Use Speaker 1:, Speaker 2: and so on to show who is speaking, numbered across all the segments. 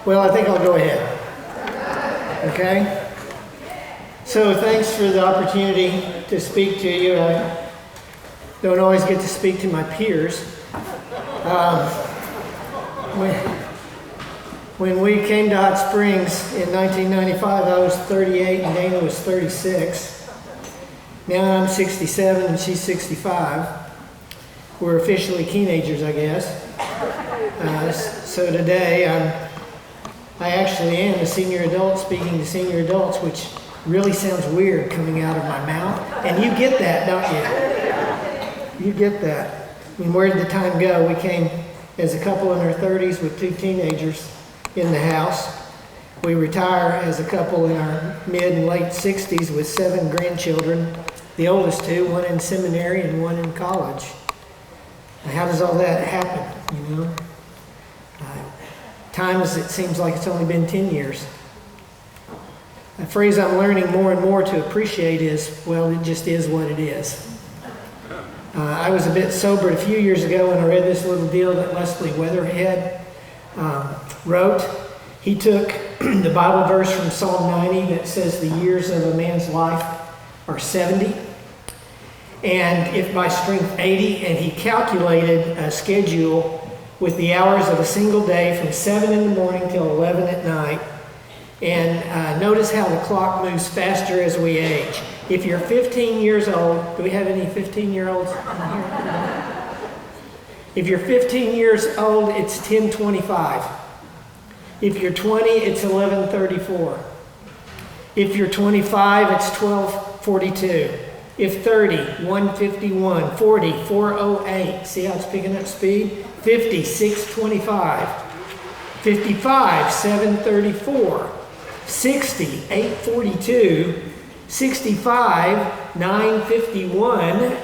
Speaker 1: Well, I think I'll go ahead. Okay? So thanks for the opportunity to speak to you. I don't always get to speak to my peers. When we came to Hot Springs in 1995, I was 38 and Dana was 36. Now I'm 67 and she's 65. We're officially Keenagers, I guess. So today I actually am a senior adult speaking to senior adults, which really sounds weird coming out of my mouth. And you get that, don't you? You get that. I mean, where did the time go? We came as a couple in our 30s with 2 teenagers in the house. We retire as a couple in our mid and late 60s with 7 grandchildren. The oldest 2, one in seminary and one in college. And how does all that happen, you know? Times it seems like it's only been 10 years. A phrase I'm learning more and more to appreciate is, well, it just is what it is. I was a bit sobered a few years ago when I read this little deal that Leslie Weatherhead wrote. He took the Bible verse from Psalm 90 that says the years of a man's life are 70. And if by strength 80, and he calculated a schedule with the hours of a single day from 7 in the morning till 11 at night. And notice how the clock moves faster as we age. If you're 15 years old, do we have any 15-year-olds in here? If you're 15 years old, it's 10:25. If you're 20, it's 11:34. If you're 25, it's 12:42. If 30, 1:51. 40, 4:08. See how it's picking up speed? 50, 6:25. 55, 7:34. 60, 8:42. 65, 9:51.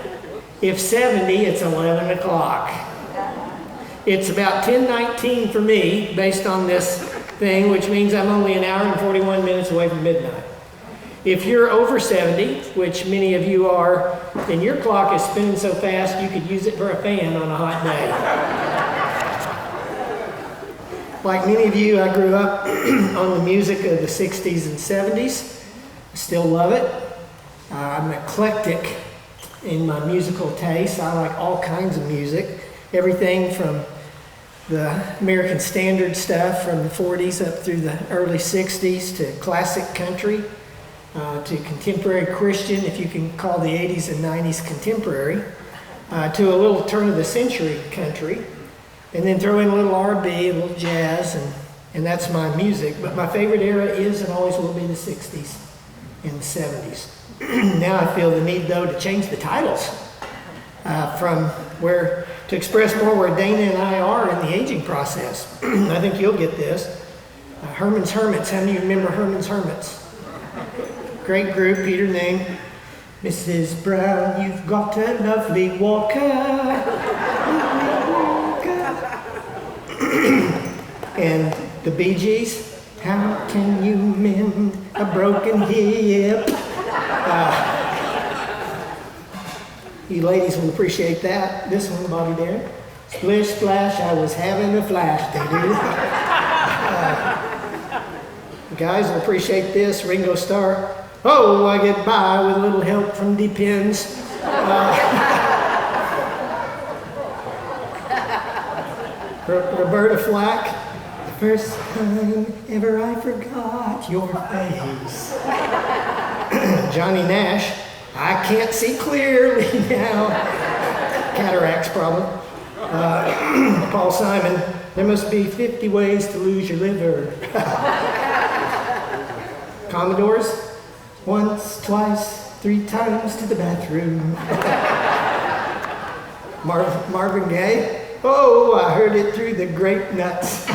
Speaker 1: If 70, it's 11 o'clock. It's about 10:19 for me, based on this thing, which means I'm only an hour and 41 minutes away from midnight. If you're over 70, which many of you are, then your clock is spinning so fast you could use it for a fan on a hot day. Like many of you, I grew up on the music of the 60s and 70s. I still love it. I'm eclectic in my musical taste. I like all kinds of music. Everything from the American Standard stuff from the 40s up through the early 60s to classic country. To contemporary Christian, if you can call the 80s and 90s contemporary, to a little turn of the century country, and then throw in a little R&B, a little jazz, and that's my music. But my favorite era is and always will be the 60s and the 70s. Now I feel the need, though, to change the titles to express more where Dana and I are in the aging process. I think you'll get this. Herman's Hermits. How many of you remember Herman's Hermits? Great group, Peter named. Mrs. Brown, you've got a lovely walker. And the Bee Gees, how can you mend a broken hip? You ladies will appreciate that. This one, Bobby Darin. Splish splash, I was having a flash. They do. Guys will appreciate this. Ringo Starr. Oh, I get by with a little help from Depends. Roberta Flack. The first time ever I forgot your face. Johnny Nash. I can't see clearly now. Cataracts problem. Paul Simon. There must be 50 ways to lose your liver. Commodores. Once, twice, 3 times to the bathroom. Marvin Gaye. Oh, I heard it through the grape nuts.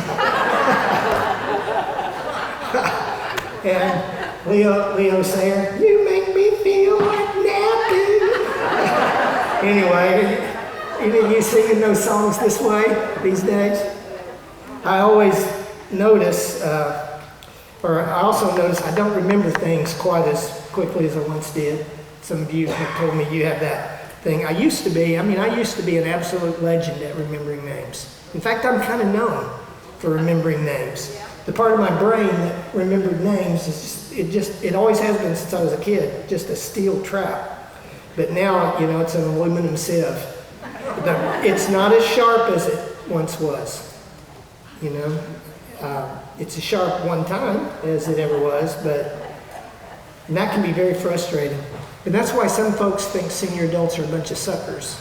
Speaker 1: And Leo Sayer. You make me feel like napping. Anyway, any of you singing those songs this way these days? I always notice, I also notice I don't remember things quite as quickly as I once did. Some of you have told me you have that thing. I used to be an absolute legend at remembering names. In fact, I'm kind of known for remembering names. the part of my brain that remembered names is it always has been since I was a kid, just a steel trap. But now, it's an aluminum sieve. It's not as sharp as it once was. It's as sharp one time as it ever was, and that can be very frustrating. And that's why some folks think senior adults are a bunch of suckers.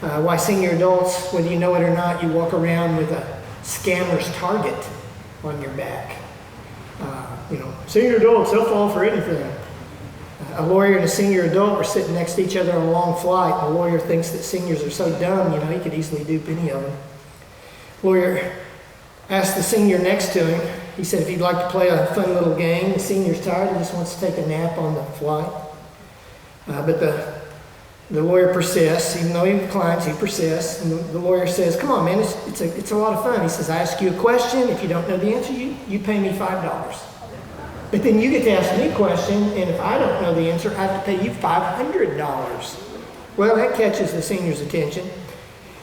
Speaker 1: Why senior adults, whether you know it or not, you walk around with a scammer's target on your back. Senior adults, they'll fall for anything. A lawyer and a senior adult were sitting next to each other on a long flight, and the lawyer thinks that seniors are so dumb, he could easily dupe any of them. Lawyer asked the senior next to him, he said if he'd like to play a fun little game. The senior's tired and just wants to take a nap on the flight. But the lawyer persists, even though he declines, he persists. And the lawyer says, come on, man, it's a lot of fun. He says, I ask you a question. If you don't know the answer, you pay me $5. But then you get to ask me a question, and if I don't know the answer, I have to pay you $500. Well, that catches the senior's attention.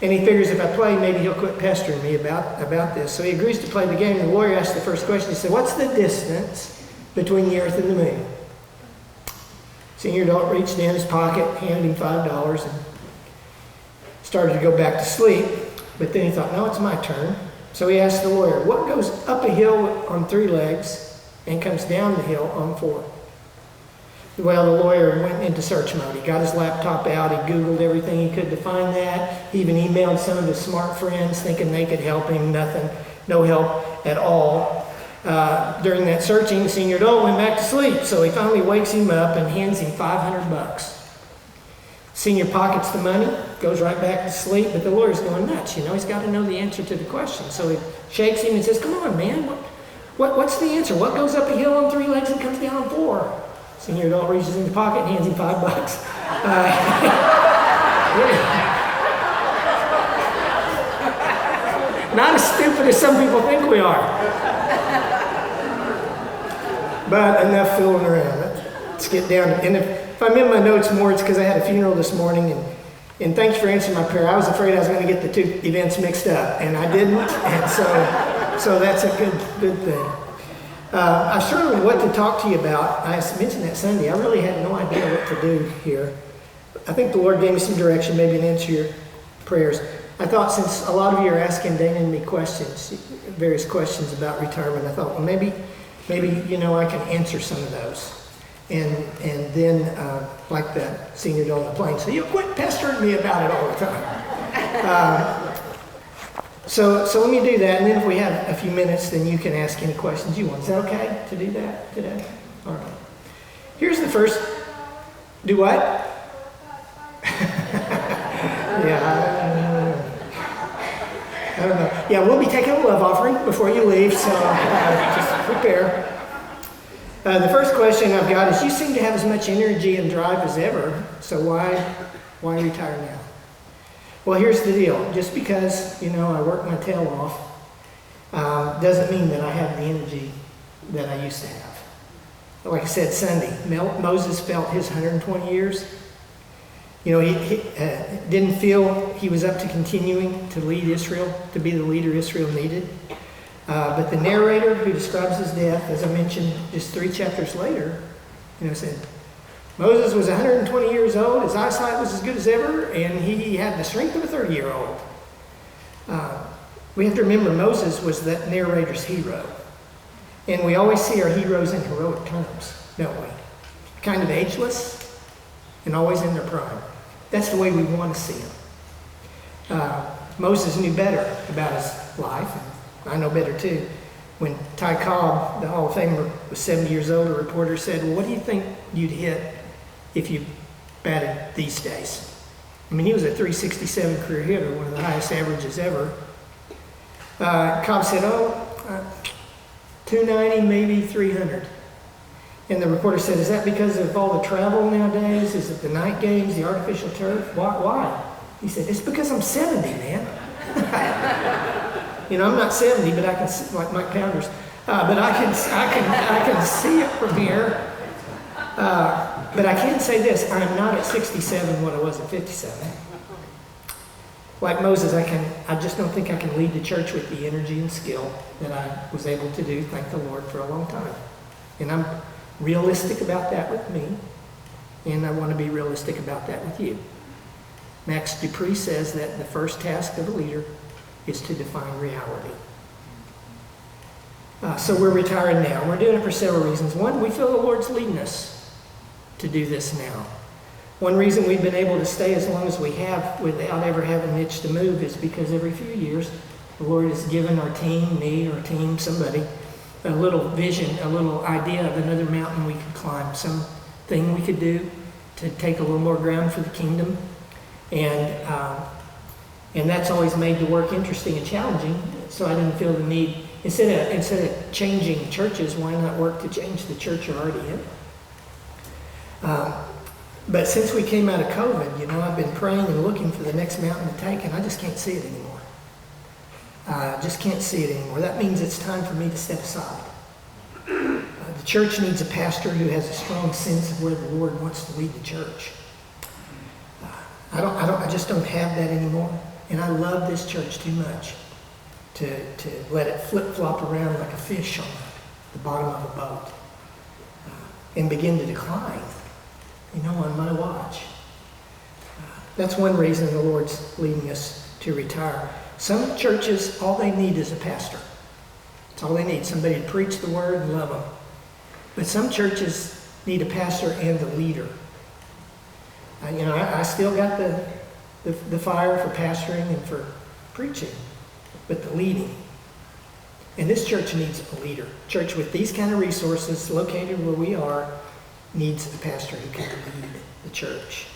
Speaker 1: And he figures if I play, maybe he'll quit pestering me about this. So he agrees to play the game. And the lawyer asks the first question. He said, what's the distance between the earth and the moon? Senior adult reached in his pocket, handed him $5, and started to go back to sleep. But then he thought, no, it's my turn. So he asked the lawyer, what goes up a hill on 3 legs and comes down the hill on 4? Well, the lawyer went into search mode. He got his laptop out. He Googled everything he could to find that. He even emailed some of his smart friends thinking they could help him. Nothing, no help at all. During that searching, the senior adult went back to sleep. So he finally wakes him up and hands him $500. Senior pockets the money, goes right back to sleep, but the lawyer's going nuts. He's got to know the answer to the question. So he shakes him and says, come on, man, what's the answer? What goes up a hill on 3 legs and comes down on 4? Senior adult reaches in his pocket and hands him $5. Not as stupid as some people think we are. But enough fooling around. Let's get down. And if I'm in my notes more, it's because I had a funeral this morning. And thanks for answering my prayer. I was afraid I was going to get the 2 events mixed up, and I didn't. And so that's a good thing. I struggled with what to talk to you about. I mentioned that Sunday. I really had no idea what to do here. I think the Lord gave me some direction, maybe an answer to your prayers. I thought since a lot of you are asking Dana and me various questions about retirement, I thought, well, maybe I can answer some of those. And then, like that senior adult on the plane, so you quit pestering me about it all the time. So let me do that, and then if we have a few minutes, then you can ask any questions you want. Is that okay to do that today? All right. Here's the first. Do what? I don't know. Yeah, we'll be taking a love offering before you leave, so just prepare. The first question I've got is, you seem to have as much energy and drive as ever, so why retire now? Well, here's the deal. Just because, I work my tail off doesn't mean that I have the energy that I used to have. Like I said Sunday, Moses felt his 120 years. He didn't feel he was up to continuing to lead Israel, to be the leader Israel needed. But the narrator who describes his death, as I mentioned just 3 chapters later, said, Moses was 120 years old, his eyesight was as good as ever, and he had the strength of a 30-year-old. We have to remember Moses was that narrator's hero. And we always see our heroes in heroic terms, don't we? Kind of ageless and always in their prime. That's the way we want to see them. Moses knew better about his life, and I know better too. When Ty Cobb, the Hall of Famer, was 70 years old, a reporter said, well, what do you think you'd hit if you batted these days? I mean, he was a .367 career hitter, one of the highest averages ever. Cobb said, 290, maybe 300. And the reporter said, is that because of all the travel nowadays? Is it the night games, the artificial turf? Why? He said, it's because I'm 70, man. I'm not 70, but I can see, like Mike Pounders, but I can see it from here. But I can say this, I'm not at 67 what I was at 57. Like Moses, I just don't think I can lead the church with the energy and skill that I was able to do, thank the Lord, for a long time. And I'm realistic about that with me, and I want to be realistic about that with you. Max Dupree says that the first task of a leader is to define reality. So we're retiring now. We're doing it for several reasons. One, we feel the Lord's leading us to do this now. One reason we've been able to stay as long as we have without ever having an itch to move is because every few years the Lord has given our team, me, our team, somebody, a little vision, a little idea of another mountain we could climb, something we could do to take a little more ground for the kingdom. And that's always made the work interesting and challenging, so I didn't feel the need. Instead of changing churches, why not work to change the church you're already in? But since we came out of COVID, I've been praying and looking for the next mountain to take, and I just can't see it anymore. Just can't see it anymore. That means it's time for me to step aside. The church needs a pastor who has a strong sense of where the Lord wants to lead the church. I just don't have that anymore, and I love this church too much to let it flip-flop around like a fish on the bottom of a boat and begin to decline, on my watch. That's one reason the Lord's leading us to retire. Some churches, all they need is a pastor. That's all they need, somebody to preach the word and love them. But some churches need a pastor and a leader. I still got the fire for pastoring and for preaching, but the leading. And this church needs a leader. Church with these kind of resources, located where we are, needs a pastor who can lead the church.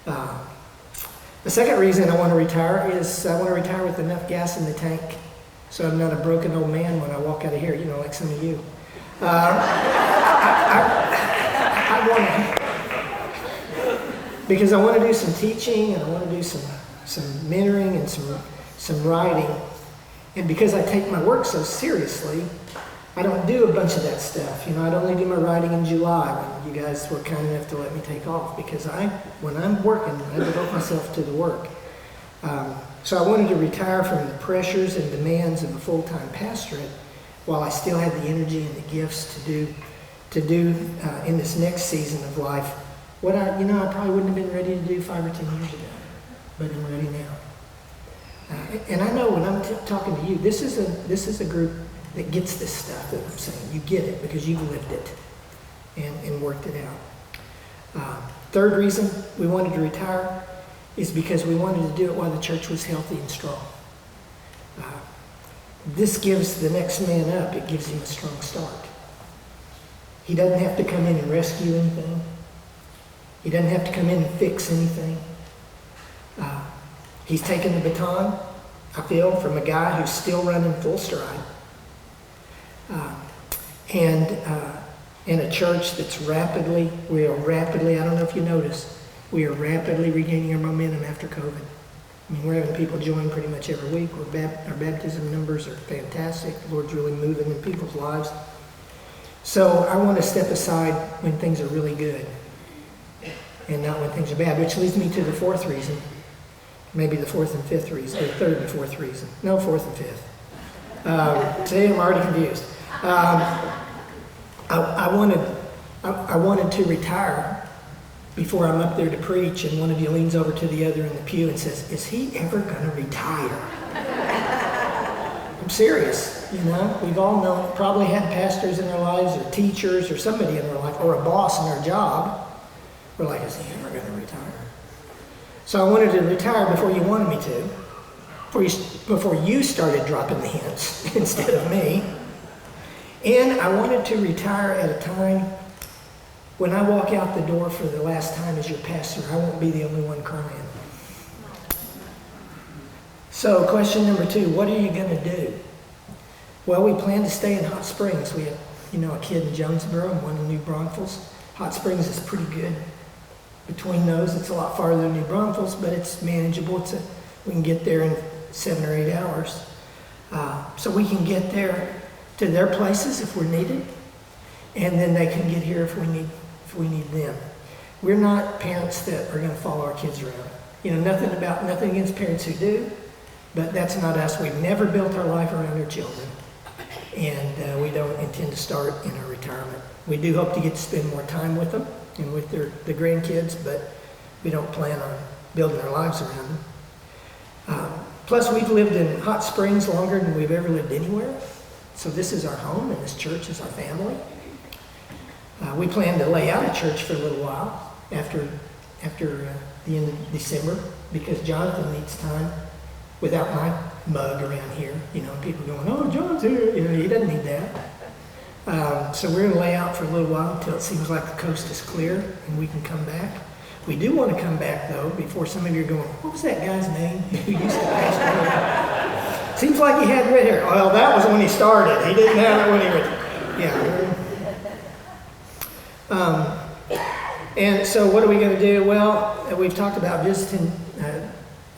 Speaker 1: The second reason I want to retire is I want to retire with enough gas in the tank so I'm not a broken old man when I walk out of here, like some of you. I want to, because I want to do some teaching and I want to do some mentoring and some writing. And because I take my work so seriously, I don't do a bunch of that stuff. I'd only do my writing in July when you guys were kind enough to let me take off, because when I'm working, I devote myself to the work. So I wanted to retire from the pressures and demands of a full-time pastorate while I still had the energy and the gifts to do in this next season of life what I probably wouldn't have been ready to do 5 or 10 years ago, but I'm ready now. And I know when I'm talking to you, this is a group that gets this stuff that I'm saying. You get it because you've lived it and worked it out. Third reason we wanted to retire is because we wanted to do it while the church was healthy and strong. This gives the next man up. It gives him a strong start. He doesn't have to come in and rescue anything. He doesn't have to come in and fix anything. He's taken the baton, I feel, from a guy who's still running full stride. And a church that's we are rapidly, I don't know if you noticed, we are rapidly regaining our momentum after COVID. We're having people join pretty much every week. Our baptism numbers are fantastic. The Lord's really moving in people's lives. So I want to step aside when things are really good and not when things are bad, which leads me to the fourth reason. Maybe the fourth and fifth reason, or third and fourth reason. No, fourth and fifth. Today I'm already confused. I wanted to retire before I'm up there to preach, and one of you leans over to the other in the pew and says, "Is he ever going to retire?" I'm serious. We've all probably had pastors in our lives, or teachers, or somebody in our life, or a boss in our job. We're like, "Is he ever going to retire?" So I wanted to retire before you wanted me to, before you started dropping the hints instead of me. And I wanted to retire at a time when I walk out the door for the last time as your pastor, I won't be the only one crying. So question number 2, what are you going to do? Well, we plan to stay in Hot Springs. We have, a kid in Jonesboro and one in New Braunfels. Hot Springs is pretty good. Between those, it's a lot farther than New Braunfels, but it's manageable. We can get there in 7 or 8 hours. So we can get there to their places if we're needed, and then they can get here if we need them. We're not parents that are going to follow our kids around. nothing against parents who do, but that's not us. We've never built our life around our children, and we don't intend to start in our retirement. We do hope to get to spend more time with them and with the grandkids, but we don't plan on building our lives around them. Plus, we've lived in Hot Springs longer than we've ever lived anywhere. So this is our home, and this church is our family. We plan to lay out a church for a little while after the end of December, because Jonathan needs time without my mug around here. People going, "Oh, John's here." He doesn't need that. So we're going to lay out for a little while until it seems like the coast is clear and we can come back. We do want to come back, though, before some of you are going, "What was that guy's name who used to pastor?" Seems like he had red hair. Well, that was when he started. He didn't have it when he was... Yeah. And so what are we going to do? Well, we've talked about visiting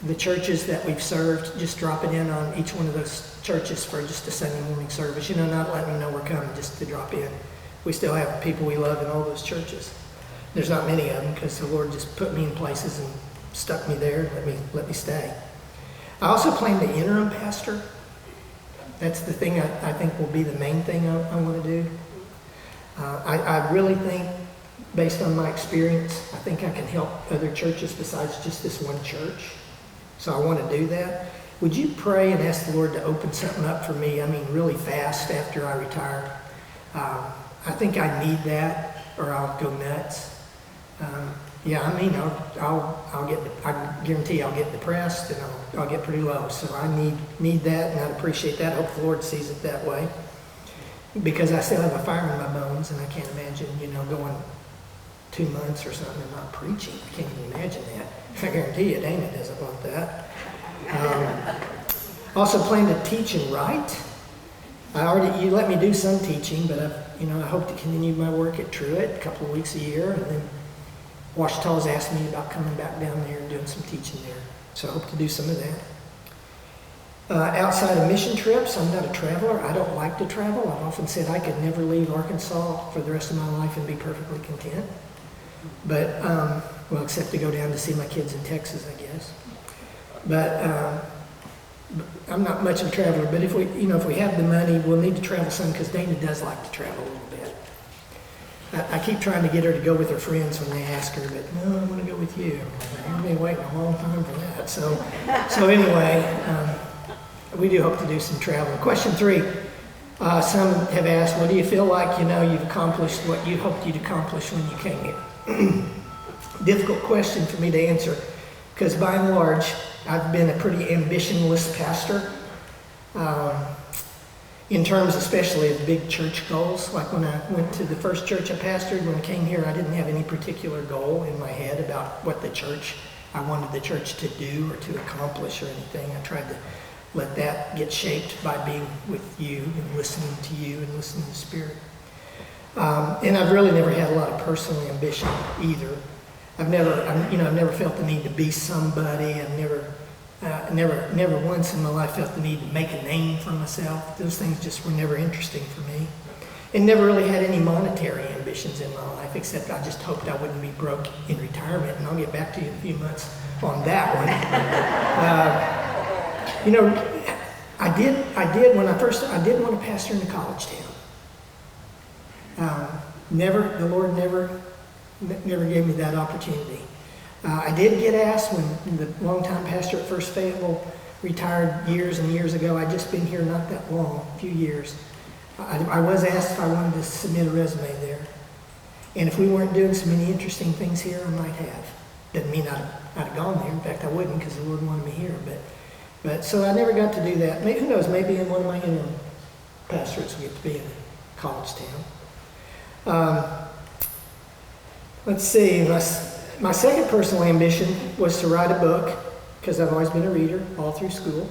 Speaker 1: the churches that we've served, just dropping in on each one of those churches for just a Sunday morning service. Not letting them know we're coming, just to drop in. We still have people we love in all those churches. There's not many of them because the Lord just put me in places and stuck me there and let me stay. I also plan to interim pastor. That's the thing I think will be the main thing I want to do. I really think, based on my experience, I think I can help other churches besides just this one church. So I want to do that. Would you pray and ask the Lord to open something up for me? Really fast after I retire. I think I need that, or I'll go nuts. I guarantee I'll get depressed and I'll get pretty low. So I need that, and I'd appreciate that. I hope the Lord sees it that way, because I still have a fire in my bones, and I can't imagine, going 2 months or something and not preaching. I can't even imagine that. I guarantee you, Dana doesn't want that. Also plan to teach and write. You let me do some teaching, but I hope to continue my work at Truett a couple of weeks a year, and then Washita's asked me about coming back down there and doing some teaching there. So I hope to do some of that. Outside of mission trips, I'm not a traveler. I don't like to travel. I've often said I could never leave Arkansas for the rest of my life and be perfectly content. But, except to go down to see my kids in Texas, I guess. But I'm not much of a traveler. But if we have the money, we'll need to travel some, because Dana does like to travel a little bit. I keep trying to get her to go with her friends when they ask her, but no, I want to go with you. I've been waiting a long time for that. So anyway, we do hope to do some travel. Question 3. Some have asked, what do you feel like you've accomplished what you hoped you'd accomplish when you came here? Difficult question for me to answer, because by and large, I've been a pretty ambitionless pastor. In terms especially of big church goals. Like when I went to the first church I pastored, when I came here, I didn't have any particular goal in my head about what I wanted the church to do or to accomplish or anything. I tried to let that get shaped by being with you and listening to you and listening to the Spirit. And I've really never had a lot of personal ambition either. I've never felt the need to be somebody. I've never once in my life felt the need to make a name for myself. Those things just were never interesting for me. And never really had any monetary ambitions in my life, except I just hoped I wouldn't be broke in retirement. And I'll get back to you in a few months on that one. I did want to pastor in a college town. The Lord never gave me that opportunity. I did get asked when the longtime pastor at First Fayetteville retired years and years ago. I'd just been here not that long, a few years. I was asked if I wanted to submit a resume there. And if we weren't doing so many interesting things here, I might have. Doesn't mean I'd have gone there. In fact, I wouldn't, because the Lord wanted me here. But so I never got to do that. Maybe, who knows, maybe in one of my interim pastorates we get to be in a college town. Let's see. My second personal ambition was to write a book, because I've always been a reader all through school.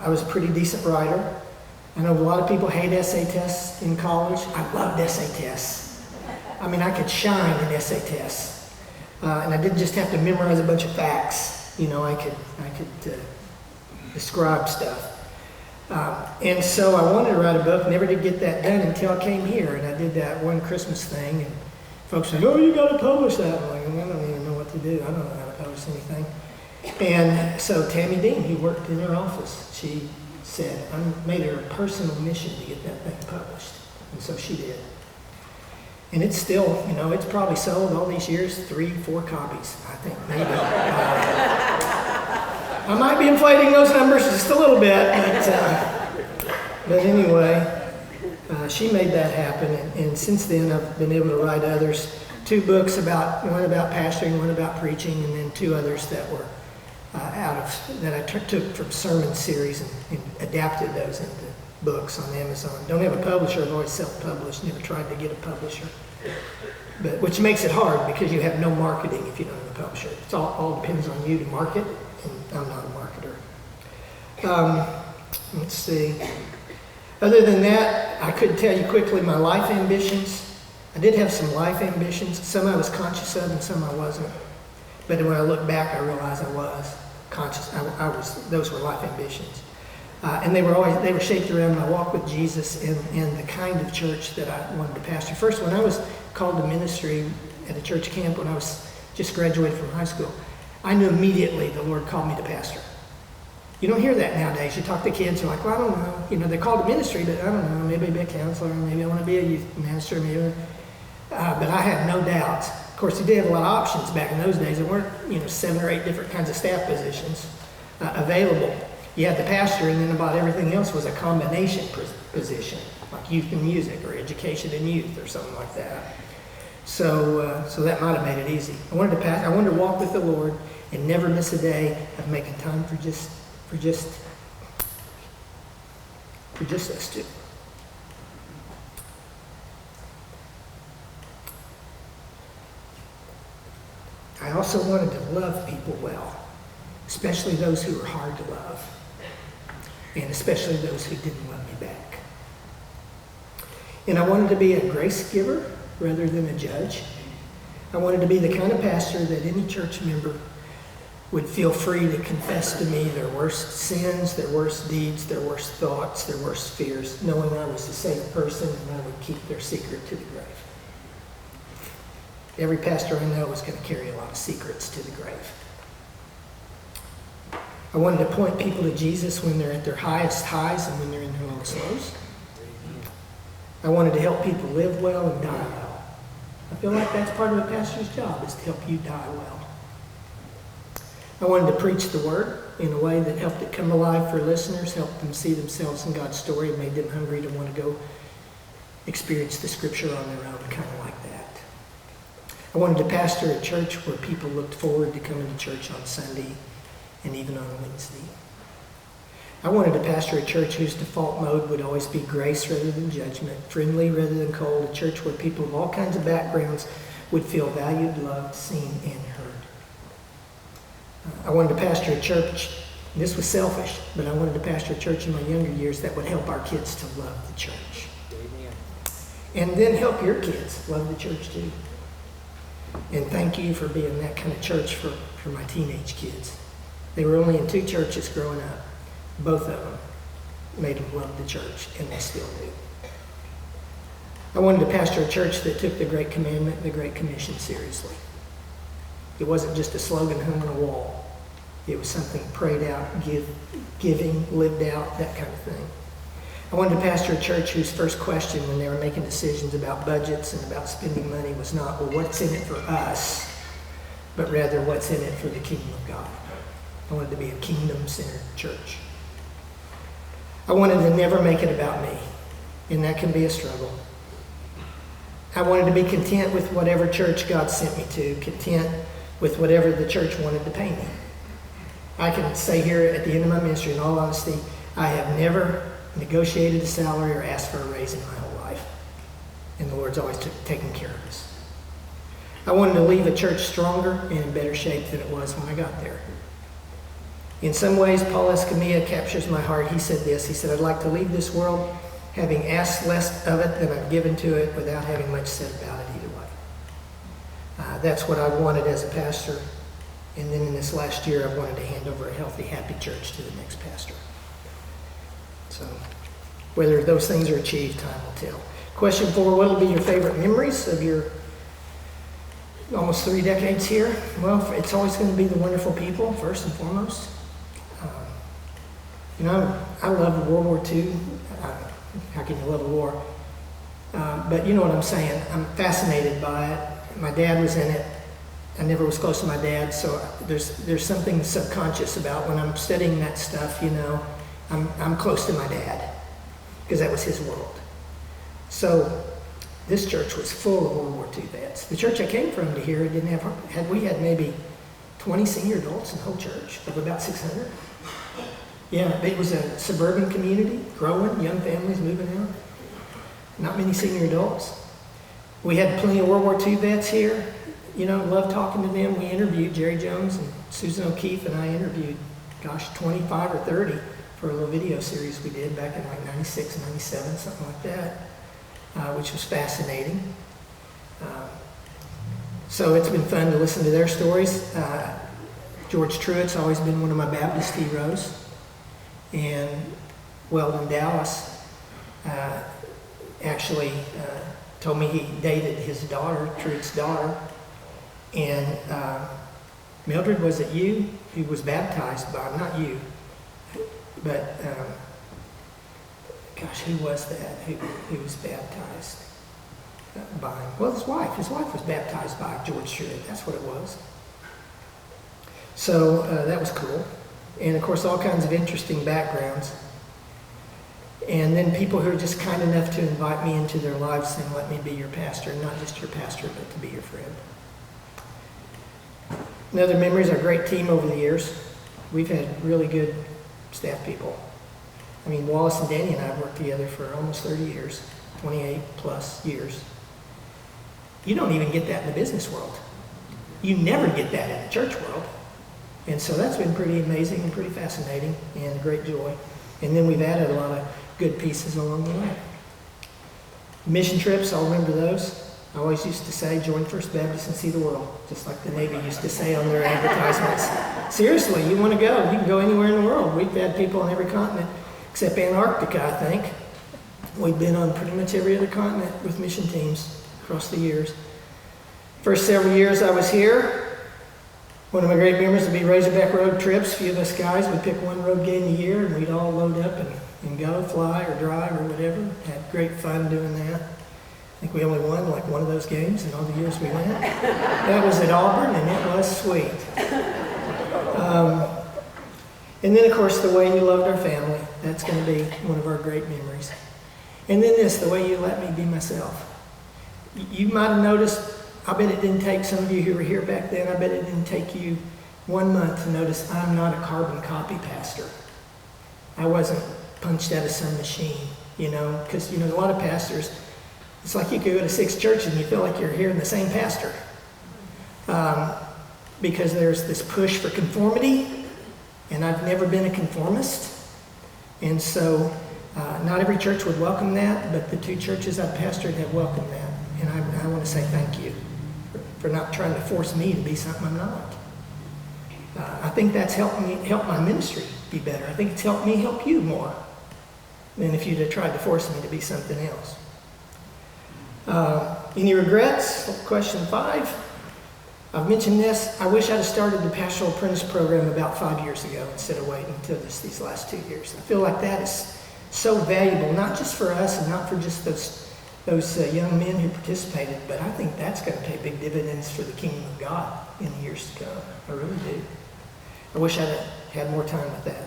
Speaker 1: I was a pretty decent writer. I know a lot of people hate essay tests in college. I loved essay tests. I could shine in essay tests. And I didn't just have to memorize a bunch of facts. I could describe stuff. And so I wanted to write a book. Never did get that done until I came here. And I did that one Christmas thing. And folks said, "Oh, you got to publish that." I'm like, I don't even know what to do. I don't know how want to publish anything. And so Tammy Dean, who worked in her office, she said, I made her a personal mission to get that thing published. And so she did. And it's still, it's probably sold all these years, 3-4 copies, I think, maybe. I might be inflating those numbers just a little bit, but anyway, she made that happen. And since then, I've been able to write others. 2 books, one about pastoring, one about preaching, and then 2 others that were that I took from sermon series and adapted those into books on Amazon. Don't have a publisher. I've always self-published. Never tried to get a publisher, which makes it hard because you have no marketing if you don't have a publisher. It's all depends on you to market, and I'm not a marketer. Let's see. Other than that, I couldn't tell you quickly my life ambitions. I did have some life ambitions. Some I was conscious of, and some I wasn't. But when I look back, I realized I was conscious. Those were life ambitions. And they were shaped around my walk with Jesus and the kind of church that I wanted to pastor. First, when I was called to ministry at a church camp when I was just graduated from high school, I knew immediately the Lord called me to pastor. You don't hear that nowadays. You talk to kids who are like, well, I don't know. They're called to ministry, but I don't know. Maybe I'll be a counselor. Maybe I want to be a youth minister. But I had no doubts. Of course, you did have a lot of options back in those days. There weren't, 7 or 8 different kinds of staff positions available. You had the pastor, and then about everything else was a combination position, like youth and music or education and youth or something like that. So that might have made it easy. I wanted to walk with the Lord and never miss a day of making time for just us two. I also wanted to love people well, especially those who were hard to love, and especially those who didn't love me back. And I wanted to be a grace giver rather than a judge. I wanted to be the kind of pastor that any church member would feel free to confess to me their worst sins, their worst deeds, their worst thoughts, their worst fears, knowing I was a safe person and I would keep their secret to the grave. Every pastor I know is going to carry a lot of secrets to the grave. I wanted to point people to Jesus when they're at their highest highs and when they're in their lowest lows. I wanted to help people live well and die well. I feel like that's part of a pastor's job, is to help you die well. I wanted to preach the word in a way that helped it come alive for listeners, helped them see themselves in God's story, and made them hungry to want to go experience the scripture on their own, kind of like that. I wanted to pastor a church where people looked forward to coming to church on Sunday and even on Wednesday. I wanted to pastor a church whose default mode would always be grace rather than judgment, friendly rather than cold, a church where people of all kinds of backgrounds would feel valued, loved, seen, and heard. I wanted to pastor a church, this was selfish, but I wanted to pastor a church in my younger years that would help our kids to love the church. Amen. And then help your kids love the church too. And thank you for being that kind of church for my teenage kids. They were only in 2 churches growing up. Both of them made them love the church, and they still do. I wanted to pastor a church that took the Great Commandment and the Great Commission seriously. It wasn't just a slogan hung on a wall. It was something prayed out, giving, lived out, that kind of thing. I wanted to pastor a church whose first question when they were making decisions about budgets and about spending money was not, well, what's in it for us, but rather what's in it for the kingdom of God. I wanted to be a kingdom-centered church. I wanted to never make it about me, and that can be a struggle. I wanted to be content with whatever church God sent me to, content with whatever the church wanted to pay me. I can say here at the end of my ministry, in all honesty, I have never negotiated a salary or asked for a raise in my whole life. And the Lord's always taken care of us. I wanted to leave a church stronger and in better shape than it was when I got there. In some ways, Paul Escamilla captures my heart. He said this. He said, I'd like to leave this world having asked less of it than I've given to it without having much said about it either way. That's what I wanted as a pastor. And then in this last year, I wanted to hand over a healthy, happy church to the next pastor. So whether those things are achieved, time will tell. Question 4, what will be your favorite memories of your almost 3 decades here. Well, it's always going to be the wonderful people, first and foremost. I love World War II. How can you love a war? But you know what I'm saying. I'm fascinated by it. My dad was in it. I never was close to my dad, so there's something subconscious about when I'm studying that stuff, I'm close to my dad, because that was his world. So this church was full of World War II vets. The church I came from to here didn't have, we had maybe 20 senior adults in the whole church, of about 600. Yeah, it was a suburban community, growing, young families moving out. Not many senior adults. We had plenty of World War II vets here. Loved talking to them. We interviewed Jerry Jones and Susan O'Keefe, and I interviewed, 25 or 30 for a little video series we did back in like 96, 97, something like that, which was fascinating. So it's been fun to listen to their stories. George Truett's always been one of my Baptist heroes. And Weldon Dallas actually told me he dated his daughter, Truett's daughter. And Mildred, was it you who was baptized by, not you, but who was that who was baptized by him? Well, his wife was baptized by George Truett. That's what it was. So that was cool. And of course, all kinds of interesting backgrounds. And then people who are just kind enough to invite me into their lives and let me be your pastor, and not just your pastor, but to be your friend. Another memory is our great team over the years. We've had really good staff people. Wallace and Danny and I have worked together for almost 30 years, 28 plus years. You don't even get that in the business world. You never get that in the church world. And so that's been pretty amazing and pretty fascinating and a great joy. And then we've added a lot of good pieces along the way. Mission trips, I'll remember those. I always used to say, join First Baptist and see the world, just like the Navy used to say on their advertisements. Seriously, you want to go, you can go anywhere in the world. We've had people on every continent, except Antarctica, I think. We've been on pretty much every other continent with mission teams across the years. First several years I was here, one of my great memories would be Razorback road trips. A few of us guys would pick one road game a year, and we'd all load up and go, fly or drive or whatever. Had great fun doing that. I think we only won like one of those games in all the years we went. That was at Auburn, and it was sweet. And then, of course, the way you loved our family. That's going to be one of our great memories. And then the way you let me be myself. You might have noticed, I bet it didn't take some of you who were here back then, I bet it didn't take you 1 month to notice I'm not a carbon copy pastor. I wasn't punched out of some machine, because, a lot of pastors, it's like you could go to 6 churches and you feel like you're hearing the same pastor. Because there's this push for conformity, and I've never been a conformist. And so not every church would welcome that, but the 2 churches I've pastored have welcomed that. And I want to say thank you for not trying to force me to be something I'm not. I think that's helped my ministry be better. I think it's helped me help you more than if you'd have tried to force me to be something else. Any regrets? Question 5. I've mentioned this. I wish I'd have started the pastoral apprentice program about 5 years ago instead of waiting until these last 2 years. I feel like that is so valuable, not just for us and not for just those young men who participated, but I think that's going to pay big dividends for the kingdom of God in the years to come. I really do. I wish I'd had more time with that.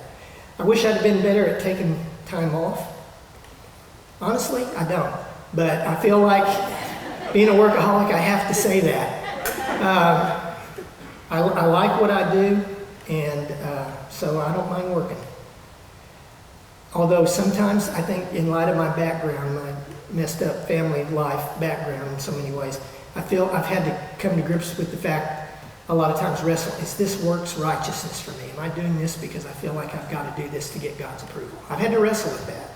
Speaker 1: I wish I'd have been better at taking time off. Honestly, I don't. But I feel like being a workaholic, I have to say that. I like what I do, and so I don't mind working. Although sometimes I think in light of my background, my messed up family life background in so many ways, I feel I've had to come to grips with the fact, a lot of times wrestle, is this works righteousness for me? Am I doing this because I feel like I've got to do this to get God's approval? I've had to wrestle with that.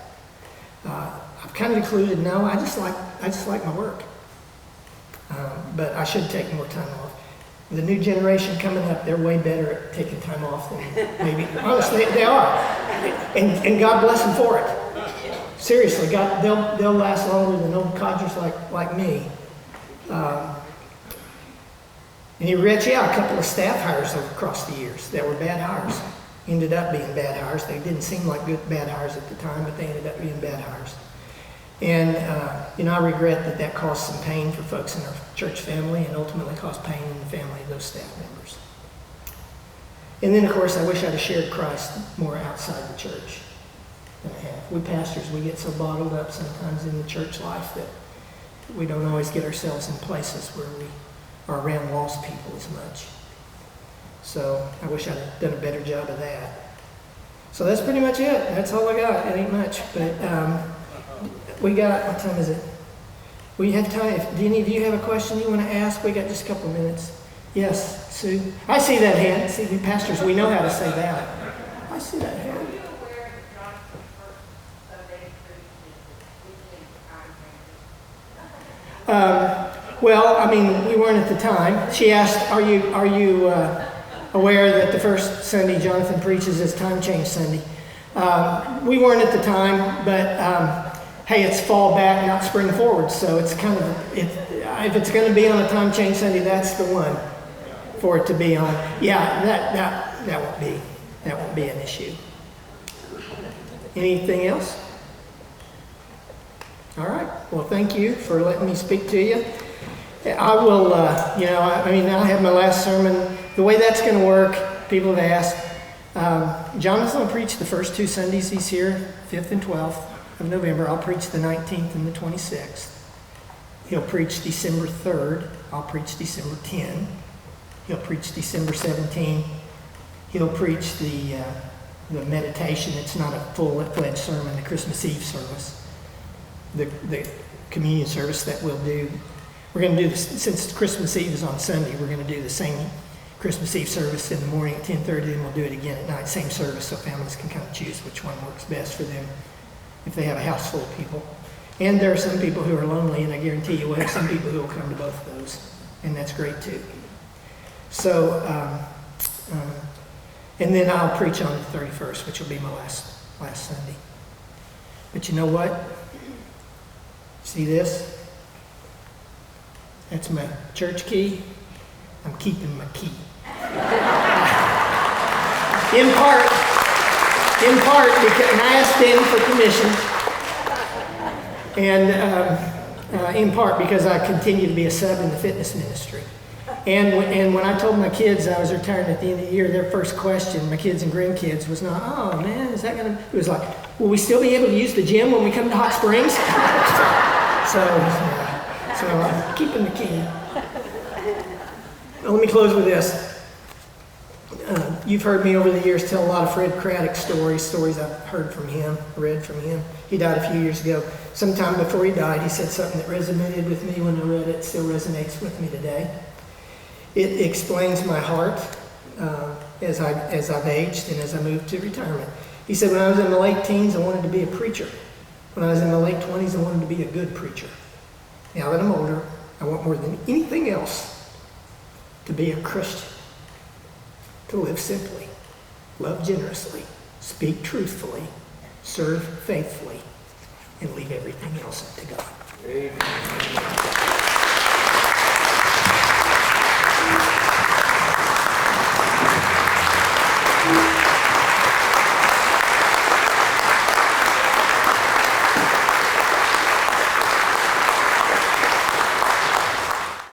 Speaker 1: I've kind of concluded, no, I just like my work. But I should take more time off. The new generation coming up, they're way better at taking time off than maybe. Honestly, they are. And God bless them for it. Seriously, God, they'll last longer than old codgers like me. And he regrets, a couple of staff hires across the years that were bad hires. Ended up being bad hires. They didn't seem like bad hires at the time, but they ended up being bad hires. And, I regret that caused some pain for folks in our church family and ultimately caused pain in the family of those staff members. And then, of course, I wish I'd have shared Christ more outside the church than I have. We pastors, we get so bottled up sometimes in the church life that we don't always get ourselves in places where we are around lost people as much. So I wish I'd have done a better job of that. So that's pretty much it. That's all I got. It ain't much. But we got, what time is it? We have time. Do any of you have a question you want to ask? We got just a couple of minutes. Yes, Sue? I see that hand. See, we pastors, we know how to say that. I see that hand. Well, I mean, we weren't at the time. She asked, are you aware that the first Sunday Jonathan preaches is Time Change Sunday? We weren't at the time, but hey, it's fall back, not spring forward. So it's kind of, if it's going to be on a Time Change Sunday, that's the one for it to be on. Yeah, that won't be an issue. Anything else? All right. Well, thank you for letting me speak to you. I will, I have my last sermon. The way that's going to work, people have asked, Jonathan will preach the first 2 Sundays he's here, 5th and 12th of November. I'll preach the 19th and the 26th. He'll preach December 3rd. I'll preach December 10. He'll preach December 17. He'll preach the meditation. It's not a full-fledged sermon, the Christmas Eve service. The communion service that we'll do. We're going to do this, since Christmas Eve is on Sunday, we're going to do the same Christmas Eve service in the morning at 10:30, and we'll do it again at night, same service, so families can kind of choose which one works best for them if they have a house full of people. And there are some people who are lonely, and I guarantee you we'll have some people who will come to both of those, and that's great too. So, and then I'll preach on the 31st, which will be my last Sunday. But you know what? See this? That's my church key. I'm keeping my key. In part, because and I asked Dan for permission, and in part because I continue to be a sub in the fitness ministry. And when I told my kids I was retiring at the end of the year, their first question, my kids and grandkids, was not, "Oh man, is that gonna?" It was like, "Will we still be able to use the gym when we come to Hot Springs?" So I'm keeping the key. Let me close with this. You've heard me over the years tell a lot of Fred Craddock stories I've heard from him, read from him. He died a few years ago. Sometime before he died, he said something that resonated with me when I read it. It still resonates with me today. It explains my heart as I've aged and as I moved to retirement. He said, when I was in my late teens, I wanted to be a preacher. When I was in my late 20s, I wanted to be a good preacher. Now that I'm older, I want more than anything else to be a Christian, to live simply, love generously, speak truthfully, serve faithfully, and leave everything else up to God. Amen.